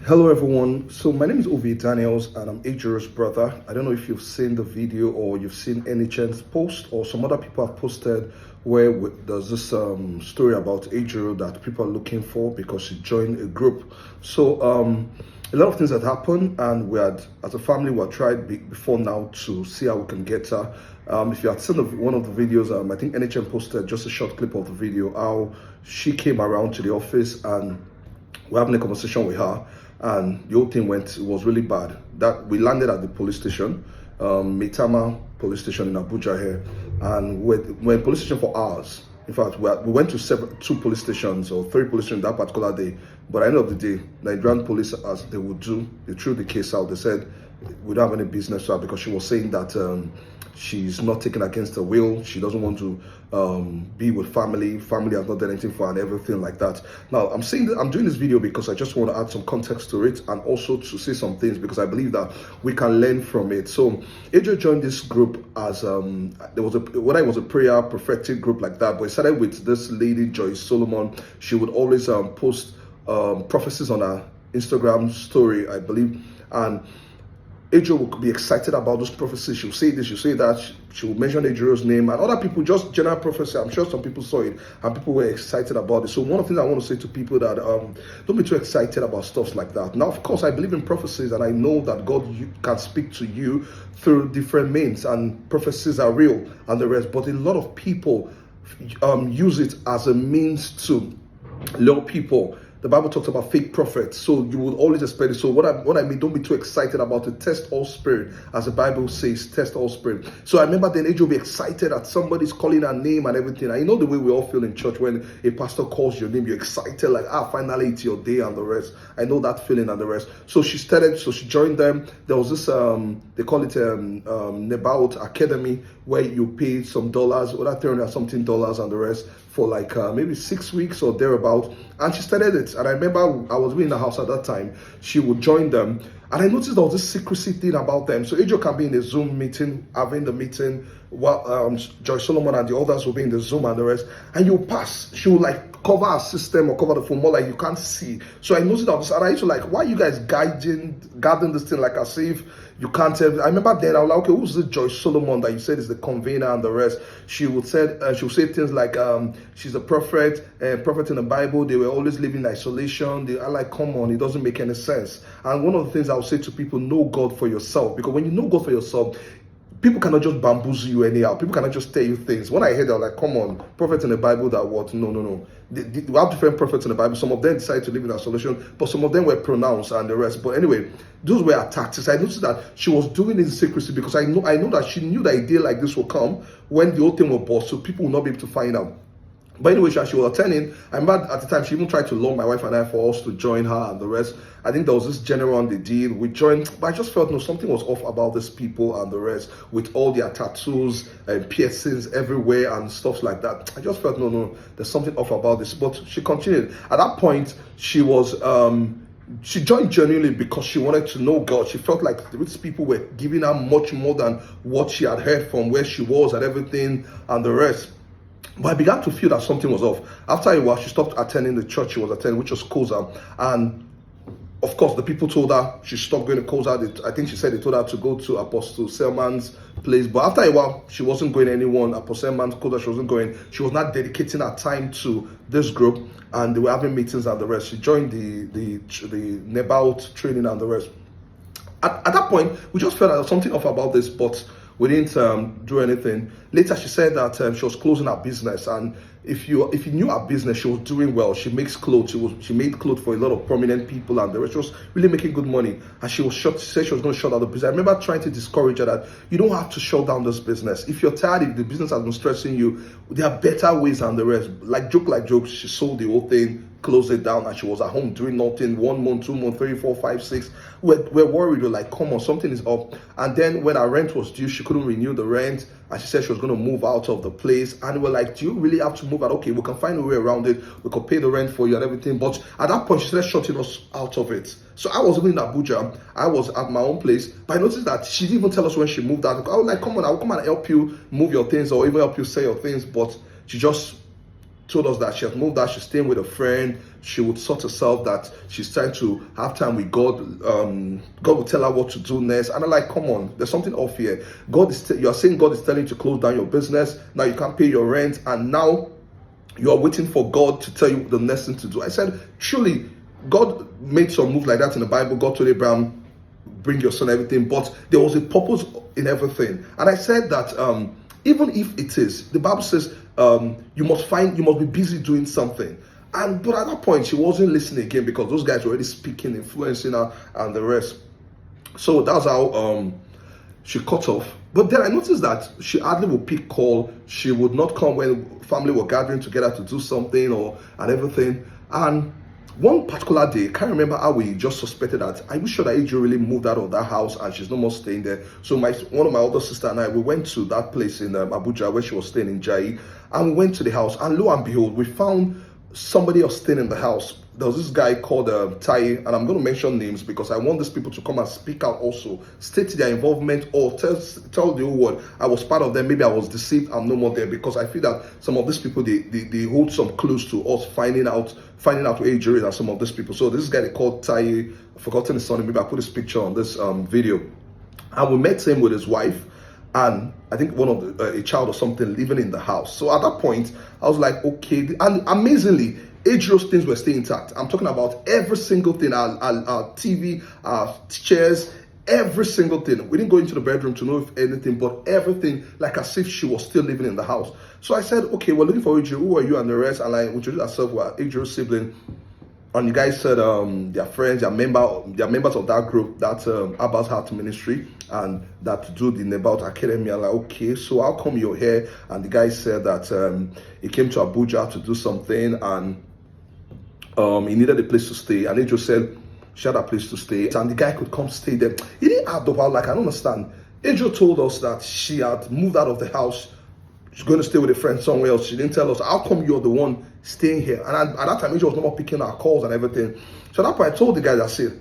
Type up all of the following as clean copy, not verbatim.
Hello everyone, so my name is Ovi Daniels and I'm Ejiro's brother. I don't know if you've seen the video or you've seen any chance post or some other people have posted where there's this story about Ejiro that people are looking for because she joined a group. So a lot of things had happened and we had, as a family, we had tried before now to see how we can get her. If you had seen one of the videos, I think NHM posted just a short clip of the video, how she came around to the office and we're having a conversation with her, and the whole thing was really bad. That we landed at the police station, Metama police station in Abuja here, and we're in police station for hours. In fact, we went to two police stations or three police stations that particular day. But at the end of the day, Nigerian police, as they would do, they threw the case out. They said we don't have any business to her because she was saying that she's not taken against her will. She doesn't want to be with family. Family has not done anything for her and everything like that. Now, I'm doing this video because I just want to add some context to it and also to say some things because I believe that we can learn from it. So, Ejiro joined this group as there was a prayer prophetic group like that, but it started with this lady Joyce Solomon. She would always post prophecies on her Instagram story, I believe, and Ejiro will be excited about those prophecies. She'll say this, she'll say that, she will mention Ejiro's name, and other people, just general prophecy. I'm sure some people saw it and people were excited about it. So one of the things I want to say to people that don't be too excited about stuff like that. Now, of course, I believe in prophecies and I know that God can speak to you through different means and prophecies are real and the rest, but a lot of people use it as a means to lure people. The Bible talks about fake prophets, so you will always expect it. So what I mean, don't be too excited about it. Test all spirit, as the Bible says, test all spirit. So I remember then Ejiro will be excited that somebody's calling her name and everything. And you know the way we all feel in church when a pastor calls your name, you're excited, like, finally it's your day and the rest. I know that feeling and the rest. So she joined them. There was this, they call it Nebaut Academy, where you pay some dollars, or $300 something and the rest for like maybe 6 weeks or thereabout. And she started it. And I remember I was in the house at that time. She would join them. And I noticed there was this secrecy thing about them. So Ejiro can be in a Zoom meeting, having the meeting, while Joyce Solomon and the others will be in the Zoom and the rest. And you pass. She will like cover her system or cover the phone more like you can't see. So I noticed all this. And I used to like, why are you guys guarding this thing like as if you can't tell? I remember then I was like, okay, who's this Joyce Solomon that you said is the convener and the rest? She would say things like she's a prophet in the Bible. They were always living in isolation. They are like, come on, it doesn't make any sense. And one of the things I would say to people, know God for yourself, because when you know God for yourself, people cannot just bamboozle you anyhow. People cannot just tell you things. When I heard that, I was like, come on, prophets in the Bible that what? No. We have different prophets in the Bible. Some of them decided to live in isolation, but some of them were pronounced and the rest. But anyway, those were her tactics. I noticed that she was doing it in secrecy because I know that she knew that a day like this will come when the whole thing will burst, so people will not be able to find out. But anyway, she was attending. I remember at the time she even tried to lure my wife and I for us to join her and the rest. I think there was this general on the deal. We joined, but I just felt something was off about these people and the rest with all their tattoos and piercings everywhere and stuff like that. I just felt no, there's something off about this. But she continued. At that point, she was she joined genuinely because she wanted to know God. She felt like these people were giving her much more than what she had heard from where she was and everything and the rest. But I began to feel that something was off. After a while, she stopped attending the church she was attending, which was Koza. And of course, the people told her she stopped going to Koza. I think she said they told her to go to Apostle Selman's place. But after a while, she wasn't going anywhere. Apostle Selman's Koza, she wasn't going. She was not dedicating her time to this group. And they were having meetings and the rest. She joined the Nebaut training and the rest. At that point, we just felt that there was something off about this, but we didn't do anything. Later, she said that she was closing her business, and if you knew her business, she was doing well. She makes clothes. She made clothes for a lot of prominent people, and the rest. She was really making good money. And she said she was going to shut down the business. I remember trying to discourage her that you don't have to shut down this business. If you're tired, if the business has been stressing you, there are better ways than the rest. Like joke, she sold the whole thing, closed it down, and she was at home doing nothing. 1 month, 2 months, 3, 4, 5, 6. We're worried. We're like, come on, something is up. And then when our rent was due, she couldn't renew the rent, and she said she was going to move out of the place. And we're like, do you really have to move out? Okay, we can find a way around it. We could pay the rent for you and everything. But at that point, she started shutting us out of it. So I was even in Abuja. I was at my own place. But I noticed that she didn't even tell us when she moved out. I was like, come on, I'll come and help you move your things or even help you sell your things. But she just told us that she has moved out, she's staying with a friend, she would sort herself, that she's trying to have time with God. God will tell her what to do next. And I'm like, come on, there's something off here. You are saying God is telling you to close down your business. Now you can't pay your rent, and now you are waiting for God to tell you the next thing to do. I said, truly, God made some moves like that in the Bible. God told Abraham, bring your son, everything, but there was a purpose in everything. And I said that even if it is, the Bible says you must be busy doing something. But at that point, she wasn't listening again, because those guys were already speaking, influencing her and the rest. So that's how she cut off. But then I noticed that she hardly would pick call. She would not come when family were gathering together to do something and everything. And one particular day, I can't remember how we just suspected that. I'm sure that Ejiro really moved out of that house and she's no more staying there. So one of my older sister and I, we went to that place in Abuja where she was staying in Jai, and we went to the house, and lo and behold, we found somebody else staying in the house. There was this guy called Tai, and I'm going to mention names because I want these people to come and speak out also, state their involvement, or tell the whole world I was part of them. Maybe I was deceived, I'm no more there, because I feel that some of these people, they hold some clues to us finding out who Ejiro is and some of these people. So this guy they called Tai, I've forgotten his surname, maybe I put his picture on this video, and we met him with his wife, and I think one of a child or something living in the house. So at that point, I was like, okay. And amazingly, Ejiro's things were staying intact. I'm talking about every single thing, our TV, our chairs, every single thing. We didn't go into the bedroom to know if anything, but everything, like as if she was still living in the house. So I said, okay, we're looking for Ejiro. Who are you and the rest? And I introduced ourselves, we're Ejiro's sibling. And you guys said they're friends, they're members of that group, that Abba's Heart Ministry, and that do the Nebaut Academy. I'm like, okay, so how come you're here? And the guy said that he came to Abuja to do something, and he needed a place to stay. And Ejiro said she had a place to stay, and the guy could come stay there. He didn't add up. I was like, I don't understand. Ejiro told us that she had moved out of the house. She's going to stay with a friend somewhere else. She didn't tell us. How come you're the one staying here? And at that time, Ejiro was not picking our calls and everything. So at that point, I told the guys, I said,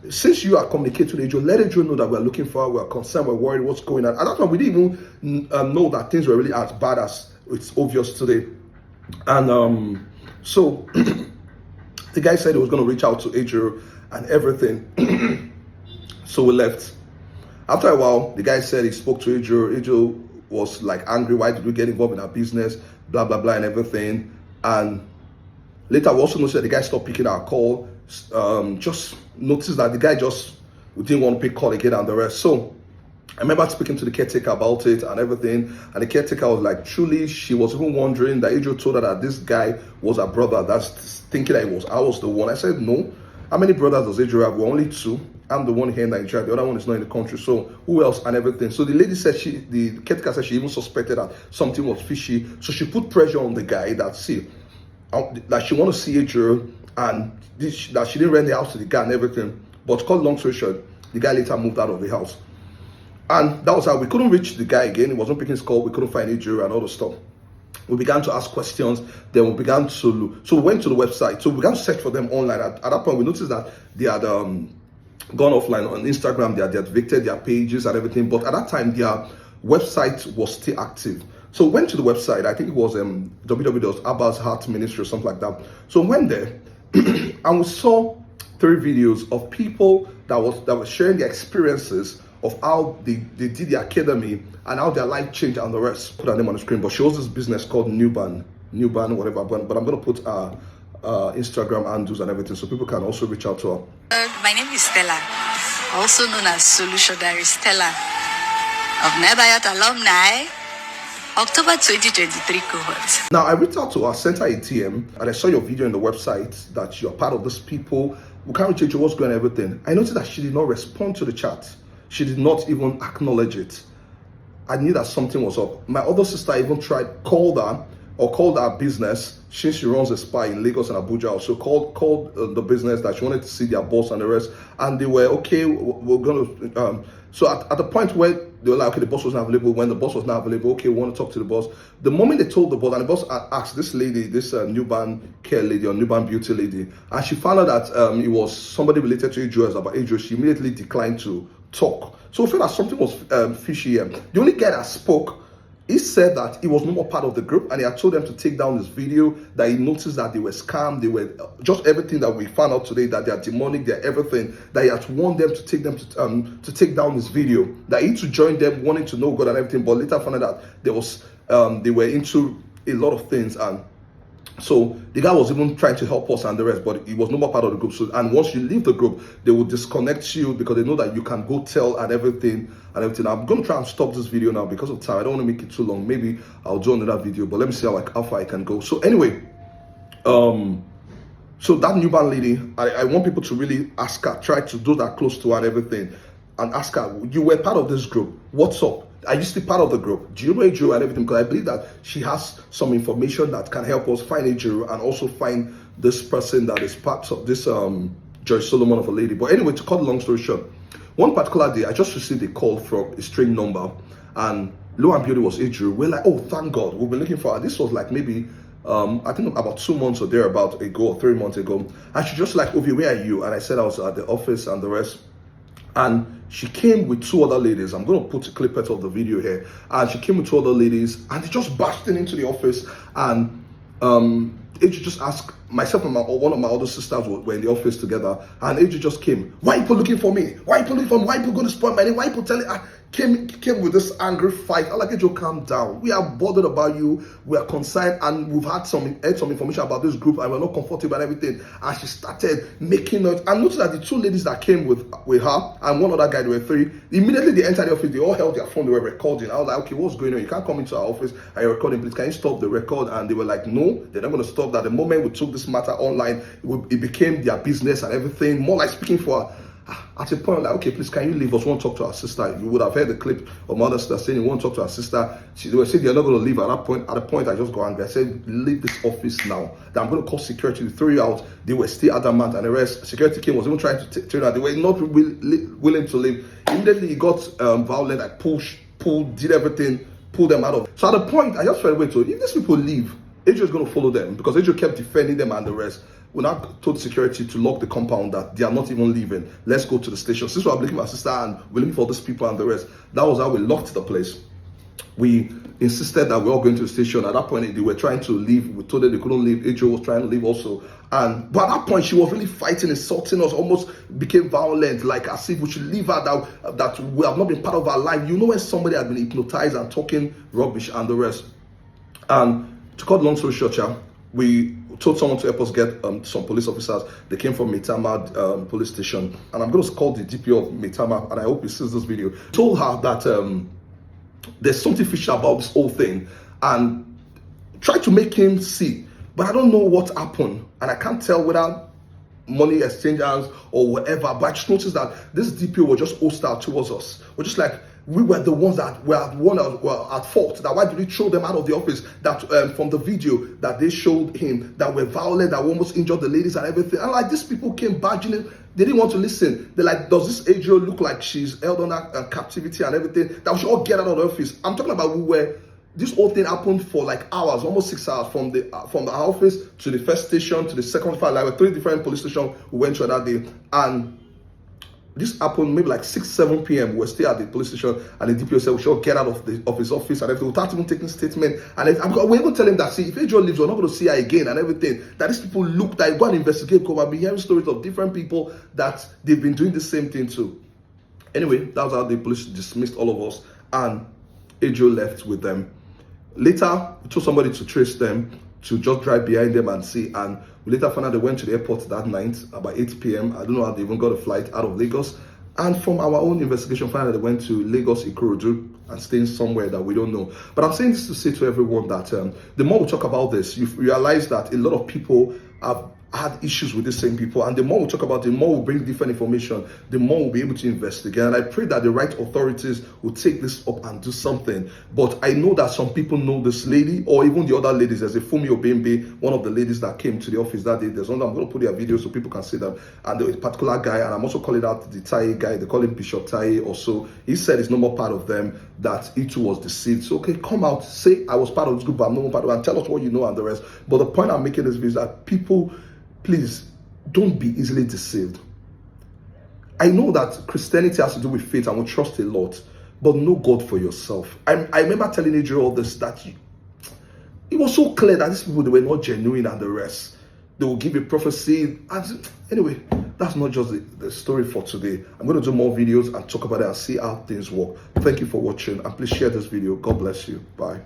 since you are communicating with Ejiro, let Ejiro know that we're looking for her, we're concerned, we're worried, what's going on. At that time, we didn't even know that things were really as bad as it's obvious today. And so the guy said he was going to reach out to Ejiro and everything. So we left. After a while, the guy said he spoke to Ejiro. Ejiro was like angry, why did we get involved in our business, blah blah blah and everything. And later we also noticed that the guy stopped picking our call. Just noticed that the guy just didn't want to pick call again and the rest. So I remember speaking to the caretaker about it and everything, and the caretaker was like, truly, she was even wondering that Ejiro told her that this guy was her brother, that's thinking that I was the one. I said, no. How many brothers does Ejiro have? We're only two. I'm the one here in Nigeria, the other one is not in the country, so who else and everything. So the lady said, the caretaker said she even suspected that something was fishy, so she put pressure on the guy that she want to see Ejiro, and that she didn't rent the house to the guy and everything. But cut long story short, the guy later moved out of the house. And that was how we couldn't reach the guy again. He wasn't picking his call, we couldn't find Ejiro and all the stuff. We began to ask questions, then we began to look. So we went to the website, so we began to search for them online. At that point, we noticed that they had gone offline on Instagram, they had evicted their pages and everything, but at that time their website was still active. So we went to the website, I think it was www.Abba's Heart Ministry or something like that. So we went there and we saw 3 videos of people that were sharing their experiences of how they did the academy and how their life changed and the rest. Put her name on the screen, but she owns this business called Newban, whatever, but I'm going to put Instagram handles and everything so people can also reach out to her. My name is Stella, also known as Solutionary Stella of Nebayat alumni, October 2023 cohort. Now, I reached out to her, sent her a TM, and I saw your video on the website that you're part of these people. We can't reach what's going on and everything. I noticed that she did not respond to the chat. She did not even acknowledge it. I knew that something was up. My other sister even called her business, since she runs a spa in Lagos and Abuja, also called the business that she wanted to see their boss and the rest, and they were okay. We're going to so at the point where they were like, okay, the boss was not available. When the boss was not available, okay, we want to talk to the boss. The moment they told the boss, and the boss asked this lady, this Newban care lady or Newban beauty lady, and she found out that it was somebody related to Ejiro, about Ejiro, she immediately declined to talk. So we felt that something was fishy here. The only guy that spoke he said that he was no more part of the group, and he had told them to take down this video, that he noticed that they were scammed, they were just everything that we found out today, that they are demonic, they're everything, that he had warned them to take down this video, that he to join them, wanting to know God and everything, but later found out that there was they were into a lot of things. And so the guy was even trying to help us and the rest, but he was no more part of the group. So, and once you leave the group, they will disconnect you because they know that you can go tell and everything. I'm going to try and stop this video now because of time. I don't want to make it too long. Maybe I'll do another video, but let me see how far I can go. So anyway, so that newborn lady, I want people to really ask her, try to do that close to her and everything, and ask her, you were part of this group, what's up? Are you still part of the group? Do you know Ejiro and everything? Because I believe that she has some information that can help us find Ejiro and also find this person that is part of this Joy Solomon of a lady. But anyway, to cut the long story short, one particular day, I just received a call from a strange number, and lo and behold, it was Ejiro. We're like, oh, thank God. We've been looking for her. This was like maybe, I think about 2 months or thereabout ago, or 3 months ago. And she just like, Ovi, where are you? And I said I was at the office and the rest. And she came with 2 other ladies. I'm going to put a clip of the video here. And she came with 2 other ladies, and they just bashed into the office. And Ejiro just asked, myself and one of my other sisters were in the office together. And Ejiro just came, why are you looking for me? Why are you looking for me? Why are you going to spoil my name? Why are you telling? Came with this angry fight. I'm like, Ejiro, calm down. We are bothered about you. We are concerned, and we've heard some information about this group, and we're not comfortable and everything. And she started making noise. And notice that the 2 ladies that came with her and one other guy, there were 3. Immediately they entered the office, they all held their phone, they were recording. I was like, okay, what's going on? You can't come into our office and you're recording, please. Can you stop the record? And they were like, no, they're not going to stop that. The moment we took this matter online, it became their business and everything, more like speaking for her. At a point, like, okay, please, can you leave us? Want to talk to our sister? You would have heard the clip of my other sister saying you want to talk to our sister. They were saying they're not going to leave. At the point, I just got angry. I said, leave this office now. That I'm going to call security to throw you out. They were still adamant, and the rest. Security came, was even trying to turn out. They were not willing to leave. Immediately, it got violent. I pulled, did everything, pulled them out of. So at the point, I just felt, wait, so if these people leave, Ejiro is going to follow them, because Ejiro kept defending them and the rest. We now told security to lock the compound, that they are not even leaving. Let's go to the station. Since we're looking for my sister and we're looking for these people and the rest, that was how we locked the place. We insisted that we're all going to the station. At that point, they were trying to leave. We told them they couldn't leave. Ejiro was trying to leave also. But at that point, she was really fighting, insulting us, almost became violent, like as if we should leave her, that we have not been part of our life. You know, when somebody had been hypnotized and talking rubbish and the rest. And to cut long story short, we told someone to help us get some police officers. They came from Maitama police station, and I'm going to call the DP of Maitama, and I hope he sees this video. Told her that there's something fishy about this whole thing, and tried to make him see, but I don't know what happened, and I can't tell whether money exchange hands or whatever, but I just noticed that this DPO was just hostile towards us. We're just like, we were the ones that were at fault. That why did we throw them out of the office? That from the video that they showed him, that were violent, that almost injured the ladies and everything. And like, these people came barging in. They didn't want to listen. They're like, does this Ejiro look like she's held under captivity and everything? That we should all get out of the office. I'm talking about this whole thing happened for like hours, almost 6 hours, from the office to the first station to the second file. Like 3 different police stations we went to that day, and this happened maybe like 6-7 p.m. We're still at the police station, and the DPO said we should all get out of his office and everything without even taking statement. And we're even telling him that, see, if Ejiro leaves, we're not going to see her again and everything. That these people look, that go and investigate, because I've been hearing stories of different people that they've been doing the same thing too. Anyway, that was how the police dismissed all of us, and Ejiro left with them. Later, we told somebody to trace them, to just drive behind them and see. And we later found out they went to the airport that night about 8 p.m. I don't know how they even got a flight out of Lagos. And from our own investigation, found out they went to Lagos, Ikorodu, and staying somewhere that we don't know. But I'm saying this to say to everyone that the more we talk about this, you realize that a lot of people have had issues with the same people, and the more we talk about it, the more we bring different information, the more we'll be able to investigate. And I pray that the right authorities will take this up and do something. But I know that some people know this lady, or even the other ladies. There's a Fumi Obembe, one of the ladies that came to the office that day. There's one, I'm going to put their videos so people can see them. And the particular guy, and I'm also calling out the Tai guy, they call him Bishop Tai also. He said he's no more part of them, that he too was deceived. So okay, come out, say I was part of this group, but I'm no more part of it, and tell us what you know and the rest. But the point I'm making is that people, please don't be easily deceived. I know that Christianity has to do with faith and we trust a lot, but know God for yourself. I remember telling Ejiro all this, that it was so clear that these people, they were not genuine and the rest. They will give a prophecy. And anyway, that's not just the story for today. I'm going to do more videos and talk about it and see how things work. Thank you for watching, and please share this video. God bless you. Bye.